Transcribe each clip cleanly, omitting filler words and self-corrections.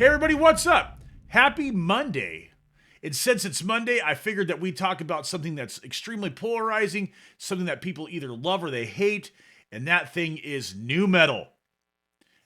Hey everybody, what's up? Happy Monday. And since it's Monday, I figured that we talk about something that's extremely polarizing, something that people either love or they hate, and that thing is nu metal.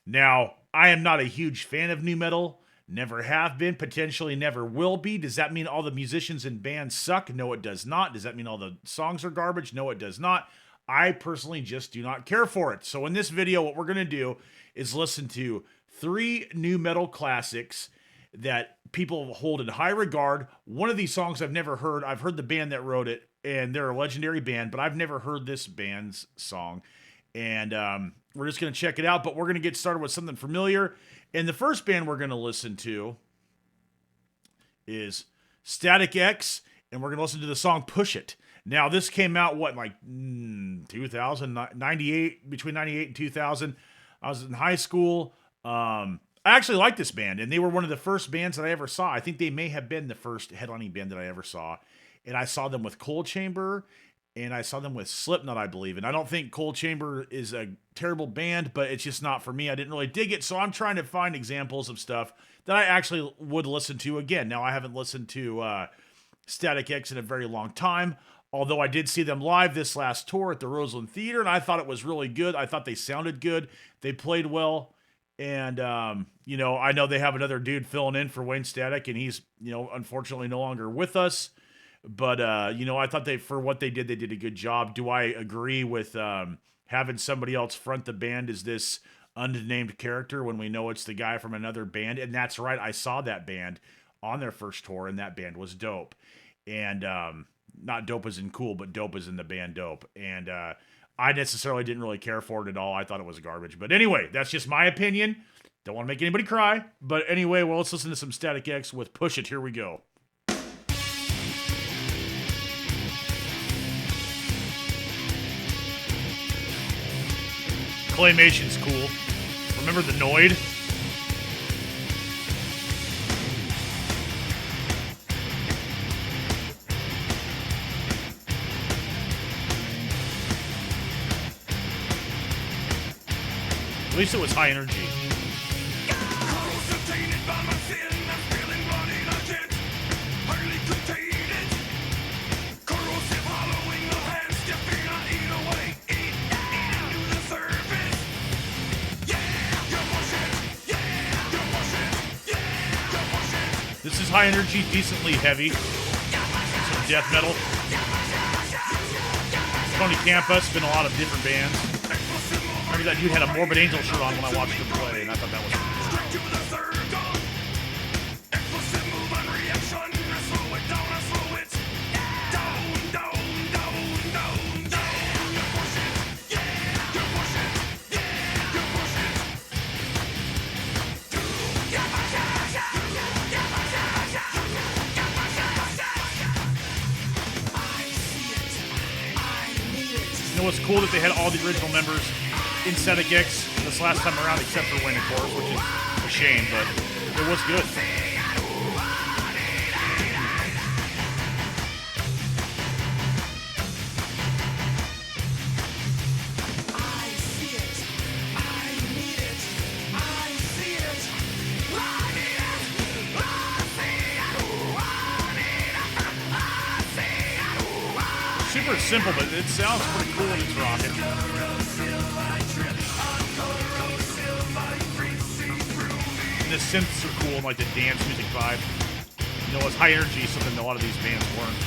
Now, I am not a huge fan of nu metal, never have been, potentially never will be. Does that mean all the musicians and bands suck? No, it does not. Does that mean all the songs are garbage? No, it does not. I personally just do not care for it. So in this video, what we're going to do is listen to 3 nu metal classics that people hold in high regard. One of these songs I've never heard. I've heard the band that wrote it, and they're a legendary band, but I've never heard this band's song. And we're just going to check it out, but we're going to get started with something familiar. And the first band we're going to listen to is Static X, and we're going to listen to the song Push It. Now, this came out, like 98, between 98 and 2000. I was in high school. I actually liked this band, and they were one of the first bands that I ever saw. I think they may have been the first headlining band that I ever saw. And I saw them with Cold Chamber, and I saw them with Slipknot, I believe. And I don't think Cold Chamber is a terrible band, but it's just not for me. I didn't really dig it, so I'm trying to find examples of stuff that I actually would listen to again. Now, I haven't listened to Static X in a very long time, although I did see them live this last tour at the Roseland Theater, and I thought it was really good. I thought they sounded good. They played well. And, I know they have another dude filling in for Wayne Static, and he's, unfortunately no longer with us. But, I thought for what they did a good job. Do I agree with having somebody else front the band as this unnamed character when we know it's the guy from another band? And that's right, I saw that band on their first tour, and that band was dope. And not dope as in cool, but dope as in the band dope. And I necessarily didn't really care for it at all. I thought it was garbage. But anyway, that's just my opinion. Don't want to make anybody cry. But anyway, well, let's listen to some Static X with Push It. Here we go. Claymation's cool. Remember the Noid? At least it was high energy. This is high energy, decently heavy. Some death metal. Tony Campus, been a lot of different bands. Remember that dude had a Morbid Angel shirt on when I watched him play, and I thought that was cool. You know what's cool? That they had all the original members in Static X this last time around, except for Wayne, of course, which is a shame, but it was good. Super simple, but it sounds pretty cool when it's rocking. And the synths are cool, like the dance music vibe. It's high energy, something a lot of these bands weren't.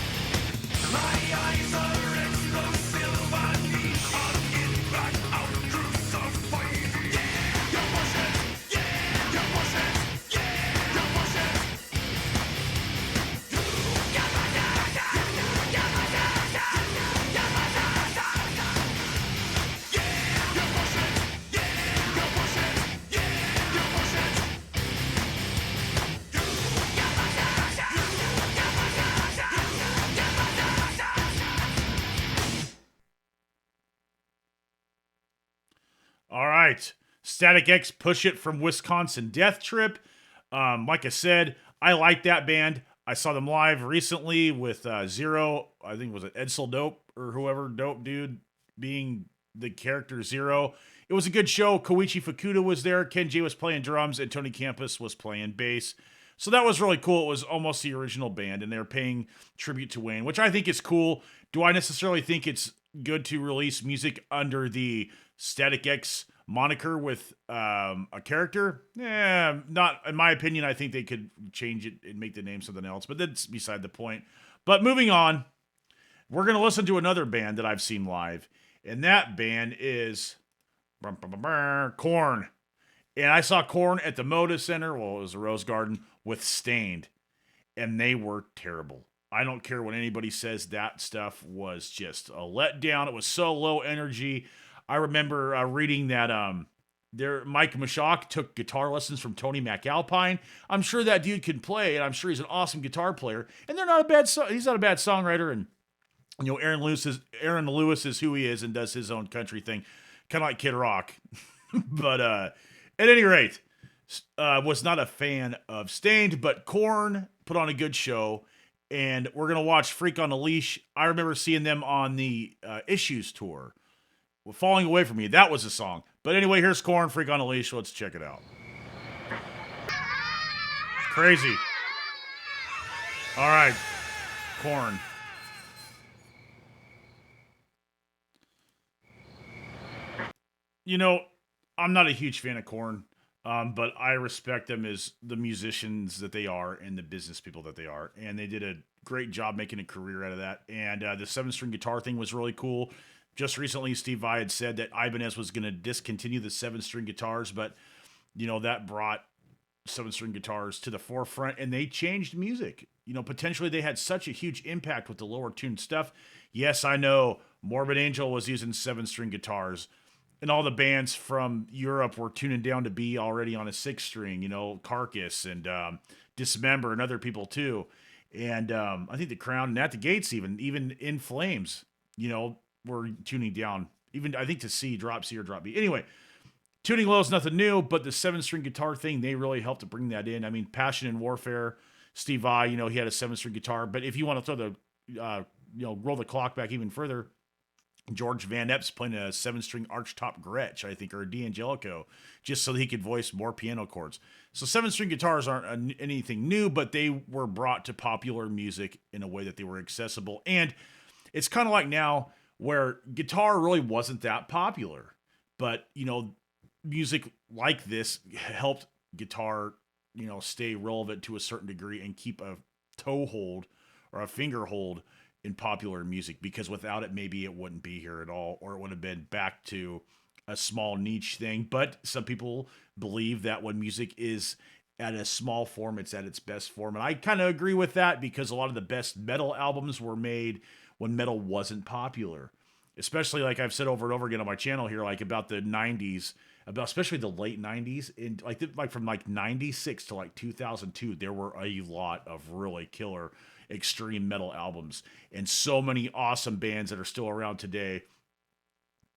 All right, Static X, Push It from Wisconsin Death Trip. Like I said, I like that band. I saw them live recently with Zero. I think was it Edsel Dope or whoever Dope dude being the character Zero. It was a good show. Koichi Fukuda was there. Ken J was playing drums, and Tony Campus was playing bass. So that was really cool. It was almost the original band, and they're paying tribute to Wayne, which I think is cool. Do I necessarily think it's good to release music under the Static X moniker with a character? Yeah, not in my opinion. I think they could change it and make the name something else, but that's beside the point. But moving on, we're going to listen to another band that I've seen live, and that band is Korn. And I saw Korn at the Moda Center, well, it was the Rose Garden, with Stained, and they were terrible. I don't care what anybody says, that stuff was just a letdown. It was so low energy. I remember reading that Mike Mashak took guitar lessons from Tony McAlpine. I'm sure that dude can play, and I'm sure he's an awesome guitar player. And he's not a bad songwriter. And Aaron Lewis is who he is and does his own country thing, kind of like Kid Rock. But at any rate, was not a fan of Stained, but Korn put on a good show. And we're going to watch Freak on a Leash. I remember seeing them on the Issues tour. Well, Falling Away From Me, that was a song. But anyway, here's Korn, Freak on a Leash. Let's check it out. Crazy. All right, Korn. I'm not a huge fan of Korn, but I respect them as the musicians that they are and the business people that they are. And they did a great job making a career out of that. And the 7-string guitar thing was really cool. Just recently, Steve Vai had said that Ibanez was going to discontinue the 7-string guitars, but, that brought 7-string guitars to the forefront, and they changed music. Potentially they had such a huge impact with the lower tuned stuff. Yes, I know Morbid Angel was using 7-string guitars, and all the bands from Europe were tuning down to be already on a 6-string, Carcass and Dismember and other people too. And I think the Crown and At the Gates even In Flames, were tuning down. Even I think to C, drop C or drop B. Anyway, tuning low is nothing new, but the 7-string guitar thing, they really helped to bring that in. I mean, Passion and Warfare, Steve Vai, he had a 7-string guitar. But if you want to throw the, roll the clock back even further, George Van Epps playing a 7-string archtop Gretsch, I think, or a D'Angelico, just so that he could voice more piano chords. So 7-string guitars aren't anything new, but they were brought to popular music in a way that they were accessible. And it's kind of like now where guitar really wasn't that popular, but, music like this helped guitar, stay relevant to a certain degree and keep a toe hold or a finger hold in popular music, because without it, maybe it wouldn't be here at all, or it would have been back to a small niche thing. But some people believe that when music is at a small form, it's at its best form. And I kind of agree with that, because a lot of the best metal albums were made when metal wasn't popular. Especially, like I've said over and over again on my channel here, like about the 90s, especially the late 90s, and like from like 96 to like 2002, there were a lot of really killer extreme metal albums, and so many awesome bands that are still around today,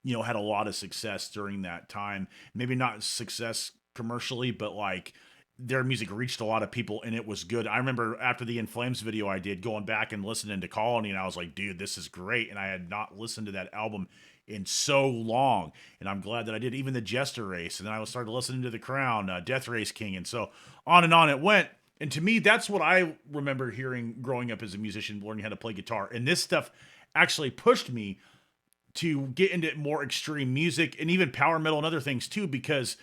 had a lot of success during that time. Maybe not success commercially, but like their music reached a lot of people and it was good. I remember after the In Flames video I did, going back and listening to Colony, and I was like, dude, this is great. And I had not listened to that album in so long, and I'm glad that I did. Even the Jester Race, and then I started listening to The Crown, Death Race King, and so on and on it went. And to me, that's what I remember hearing growing up as a musician, learning how to play guitar. And this stuff actually pushed me to get into more extreme music and even power metal and other things too, because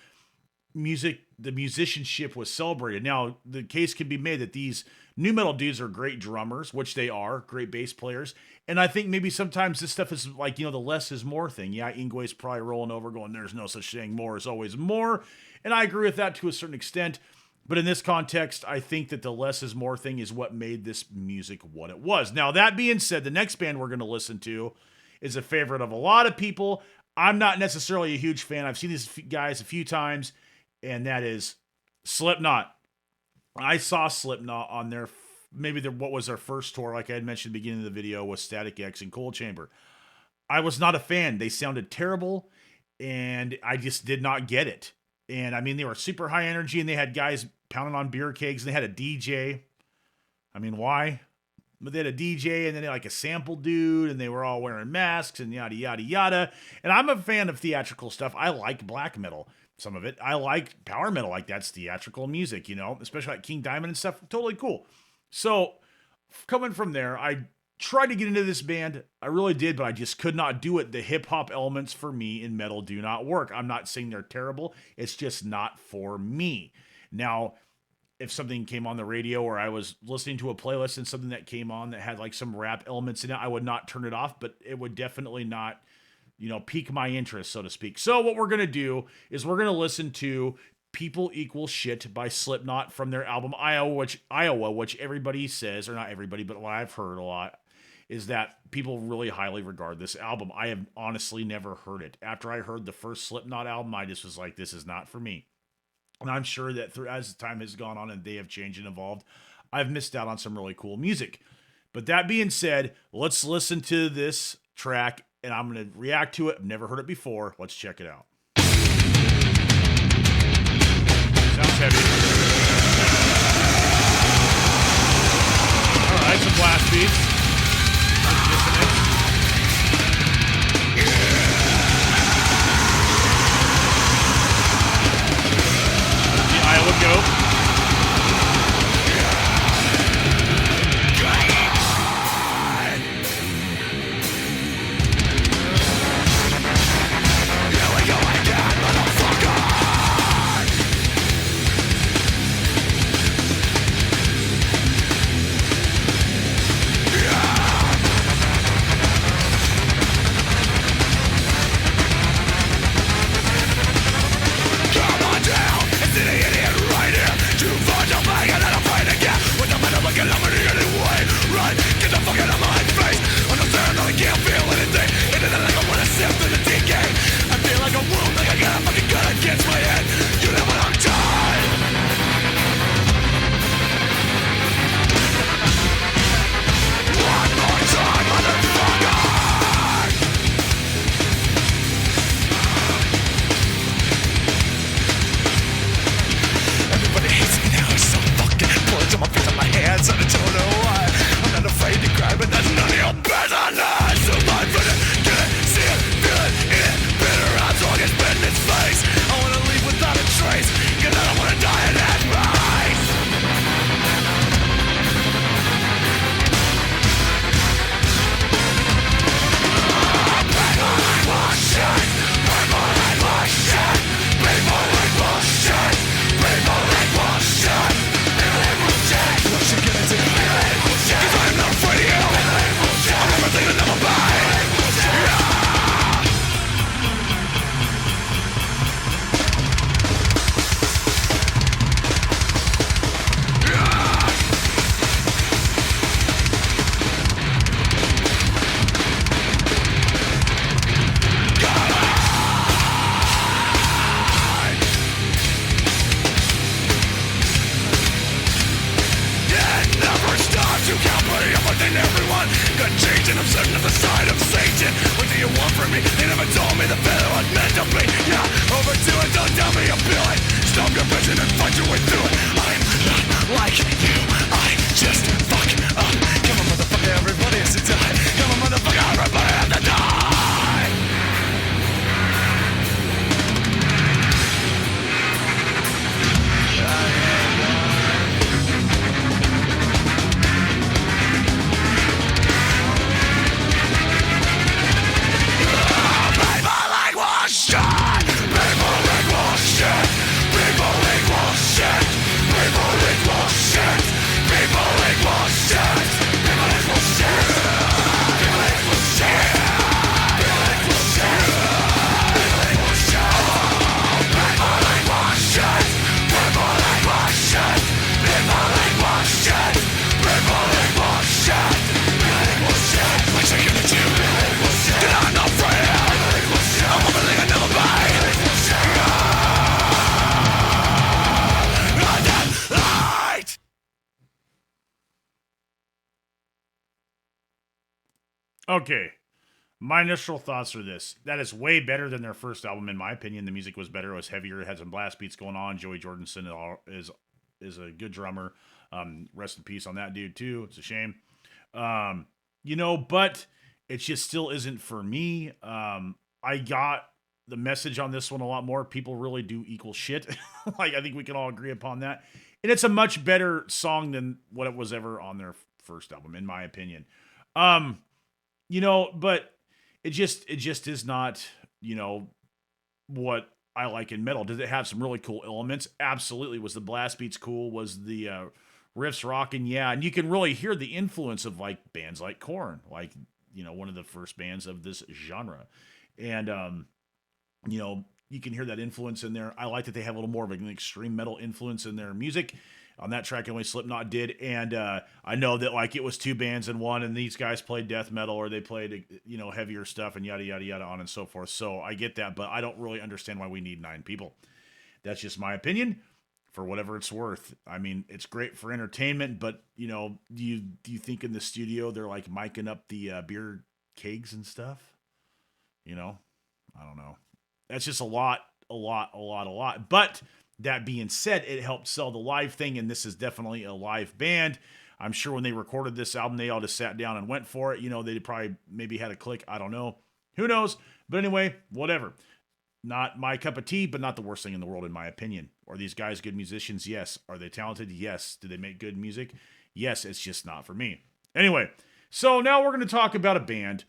the musicianship was celebrated. Now, the case can be made that these nu metal dudes are great drummers, which they are, great bass players. And I think maybe sometimes this stuff is like, the less is more thing. Yeah, Yngwie's probably rolling over going, there's no such thing, more is always more. And I agree with that to a certain extent. But in this context, I think that the less is more thing is what made this music what it was. Now, that being said, the next band we're going to listen to is a favorite of a lot of people. I'm not necessarily a huge fan. I've seen these guys a few times, and that is Slipknot. I saw Slipknot on what was their first tour, like I had mentioned at the beginning of the video, was Static X and Cold Chamber. I was not a fan. They sounded terrible, and I just did not get it. And I mean, they were super high energy, and they had guys pounding on beer kegs, and they had a DJ. I mean, why? But they had a DJ and then like a sample dude, and they were all wearing masks and yada yada yada. And I'm a fan of theatrical stuff. I like black metal, some of it. I like power metal, like that's theatrical music, especially like King Diamond and stuff. Totally cool. So coming from there, I tried to get into this band. I really did, but I just could not do it. The hip hop elements for me in metal do not work. I'm not saying they're terrible. It's just not for me. Now, if something came on the radio or I was listening to a playlist and something that came on that had like some rap elements in it, I would not turn it off, but it would definitely not, pique my interest, so to speak. So what we're going to do is we're going to listen to People Equal Shit by Slipknot from their album Iowa, which everybody says, or not everybody, but what I've heard a lot is that people really highly regard this album. I have honestly never heard it. After I heard the first Slipknot album, I just was like, this is not for me. And I'm sure that as time has gone on and they have changed and evolved, I've missed out on some really cool music. But that being said, let's listen to this track and I'm going to react to it. I've never heard it before. Let's check it out. Sounds heavy. All right, some blast beats. Iowa go. Okay. My initial thoughts are this. That is way better than their first album, in my opinion. The music was better. It was heavier. It had some blast beats going on. Joey Jordison is a good drummer. Rest in peace on that dude, too. It's a shame. But it just still isn't for me. I got the message on this one a lot more. People really do equal shit. Like, I think we can all agree upon that. And it's a much better song than what it was ever on their first album, in my opinion. Um, but it just is not, what I like in metal. Did it have some really cool elements? Absolutely. Was the blast beats cool? Was the riffs rocking? Yeah. And you can really hear the influence of like bands like Korn, like, one of the first bands of this genre. And, you can hear that influence in there. I like that they have a little more of an extreme metal influence in their music. On that track, only Slipknot did. And I know that like it was two bands in one, and these guys played death metal or they played, heavier stuff and yada, yada, yada, on and so forth. So I get that, but I don't really understand why we need 9 people. That's just my opinion, for whatever it's worth. I mean, it's great for entertainment, but, do you think in the studio they're like miking up the beer kegs and stuff? I don't know. That's just a lot. But that being said, it helped sell the live thing, and this is definitely a live band. I'm sure when they recorded this album, they all just sat down and went for it. They probably maybe had a click. I don't know. Who knows? But anyway, whatever. Not my cup of tea, but not the worst thing in the world, in my opinion. Are these guys good musicians? Yes. Are they talented? Yes. Do they make good music? Yes. It's just not for me. Anyway, so now we're going to talk about a band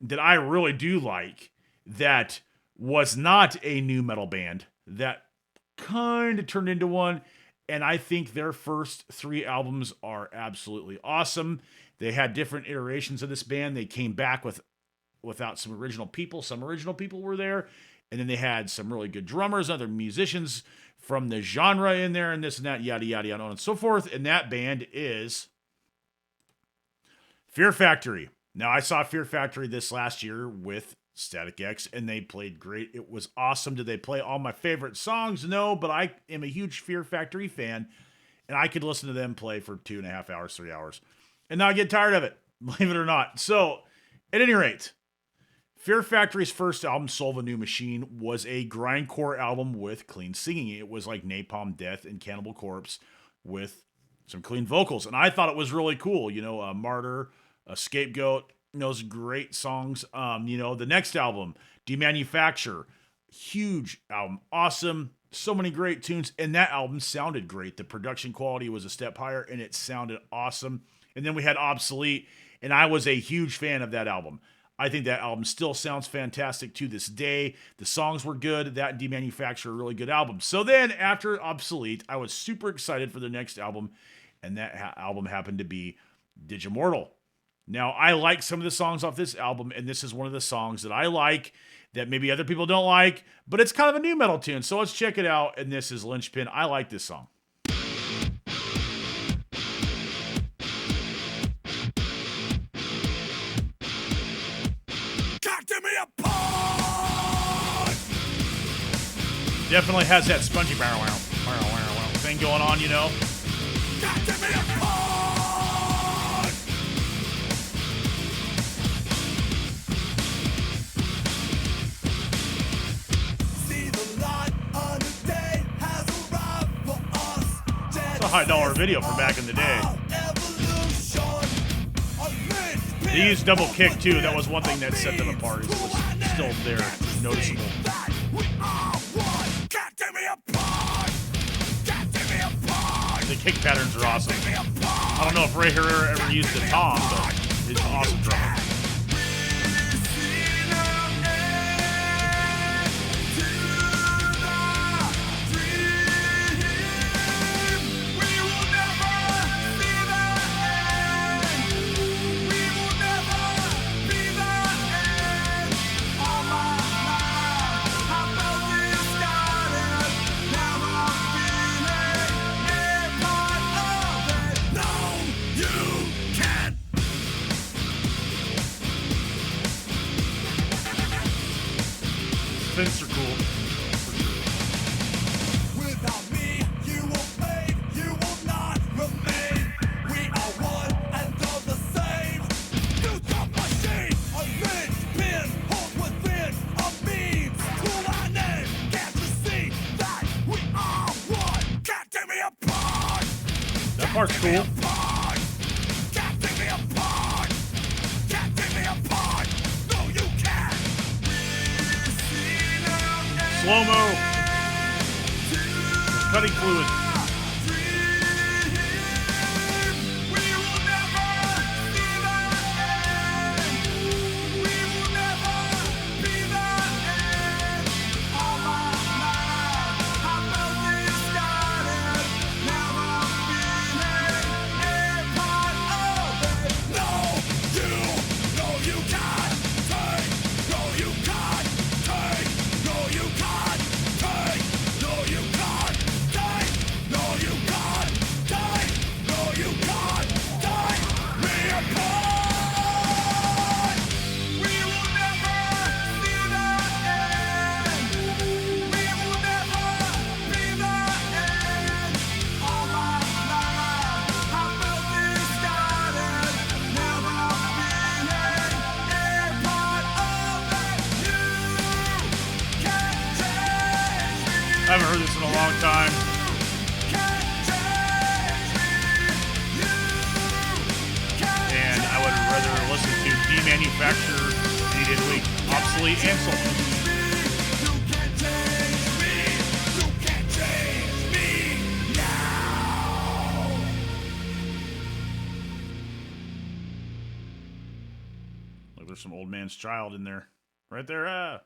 that I really do like that was not a nu metal band, that kind of turned into one, and I think their first 3 albums are absolutely awesome. They had different iterations of this band. They came back without some original people. Some original people were there, and then they had some really good drummers, other musicians from the genre in there, and this and that, yada, yada, yada, on and so forth. And that band is Fear Factory. Now, I saw Fear Factory this last year with Static X, and they played great. It was awesome. Did they play all my favorite songs? No, but I am a huge Fear Factory fan, and I could listen to them play for 2.5 hours, 3 hours, and not get tired of it, believe it or not. So, at any rate, Fear Factory's first album, Soul of a New Machine, was a grindcore album with clean singing. It was like Napalm Death and Cannibal Corpse with some clean vocals, and I thought it was really cool. Martyr, a Scapegoat, those great songs. The next album, Demanufacture, huge album, awesome, so many great tunes, and that album sounded great. The production quality was a step higher, and it sounded awesome. And then we had Obsolete, and I was a huge fan of that album. I think that album still sounds fantastic to this day. The songs were good. That Demanufacture, a really good album. So then, after Obsolete, I was super excited for the next album, and that album happened to be Digimortal. Now, I like some of the songs off this album, and this is one of the songs that I like that maybe other people don't like, but it's kind of a nu metal tune, so let's check it out, and this is Linchpin. I like this song. Definitely has that spongy thing going on, It's a $high video from back in the day. They used double kick too. That was one thing that set them apart. It was still there, noticeable. The kick patterns are awesome. I don't know if Ray Herrera ever used the tom, but he's an awesome drummer. Synths are cool. Without me, you will fade, you will not remain. We are one and all the same. You the machine, a linchpin, hold within a means to our name. Can't you see that we are one? Can't tear me apart. That part's cool. Can't tear me apart. slow-mo. Cutting fluid. I haven't heard this in a long time. And I would rather listen to Demanufacture any day of the week. Obsolete and Soulful. Look, there's some old man's child in there. Right there.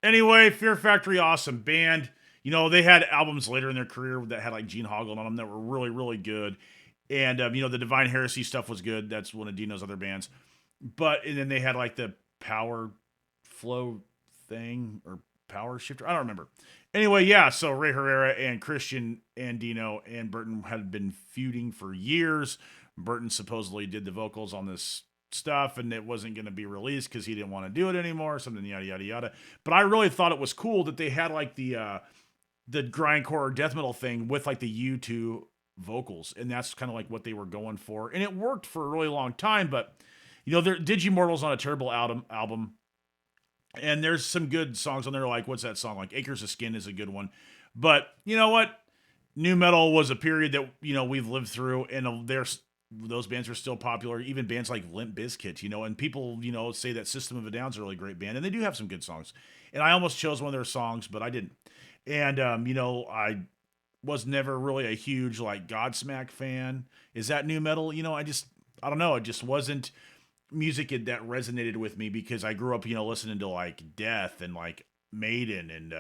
Anyway, Fear Factory, awesome band. You know, they had albums later in their career that had like Gene Hoggle on them that were really, really good. And, you know, the Divine Heresy stuff was good. That's one of Dino's other bands. And then they had like the Power Flow thing or Power Shifter. I don't remember. Anyway, yeah, so Ray Herrera and Christian and Dino and Burton had been feuding for years. Burton supposedly did the vocals on this stuff and it wasn't going to be released because he didn't want to do it anymore, something yada yada yada. But I really thought it was cool that they had like the grindcore or death metal thing with like the U2 vocals, and that's kind of like what they were going for, and it worked for a really long time. But you know, Digimortal's on a terrible album, and there's some good songs on there, like what's that song, like Acres of Skin is a good one. But you know what, nu metal was a period that, you know, we've lived through, and those bands are still popular, even bands like Limp Bizkit, you know, and people, you know, say that System of a Down's a really great band, and they do have some good songs. And I almost chose one of their songs, but I didn't. And, you know, I was never really a huge, like, Godsmack fan. Is that nu metal? You know, I don't know. It just wasn't music that resonated with me because I grew up, you know, listening to, like, Death and, like, Maiden and,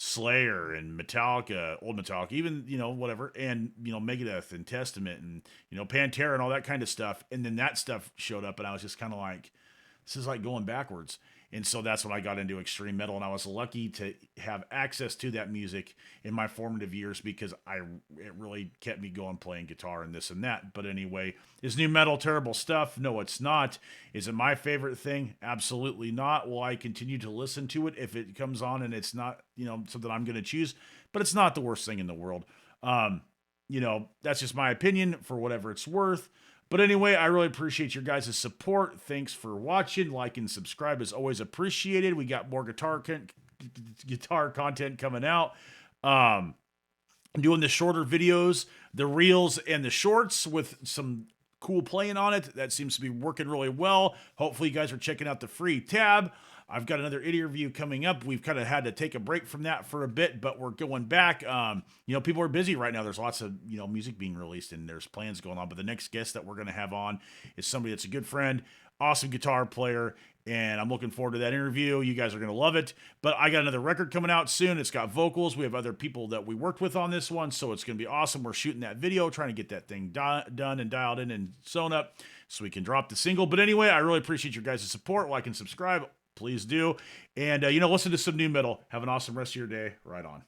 Slayer and Metallica, old Metallica, even, you know, whatever, and, you know, Megadeth and Testament and, you know, Pantera and all that kind of stuff. And then that stuff showed up and I was just kind of like, this is like going backwards. And so that's when I got into extreme metal, and I was lucky to have access to that music in my formative years because it really kept me going playing guitar and this and that. But anyway, is nu metal terrible stuff? No, it's not. Is it my favorite thing? Absolutely not. Will I continue to listen to it if it comes on and it's not, you know, something I'm going to choose? But it's not the worst thing in the world. You know, that's just my opinion for whatever it's worth. But anyway, I really appreciate your guys' support. Thanks for watching. Like and subscribe is always appreciated. We got more guitar content coming out. I'm doing the shorter videos, the reels and the shorts with some cool playing on it. That seems to be working really well. Hopefully you guys are checking out the free tab. I've got another interview coming up. We've kind of had to take a break from that for a bit, but we're going back. You know, people are busy right now. There's lots of, you know, music being released and there's plans going on. But the next guest that we're going to have on is somebody that's a good friend, awesome guitar player, and I'm looking forward to that interview. You guys are going to love it. But I got another record coming out soon. It's got vocals. We have other people that we worked with on this one, so it's going to be awesome. We're shooting that video, trying to get that thing done and dialed in and sewn up so we can drop the single. But anyway, I really appreciate your guys' support. Like and subscribe. Please do. And, you know, listen to some nu metal. Have an awesome rest of your day. Right on.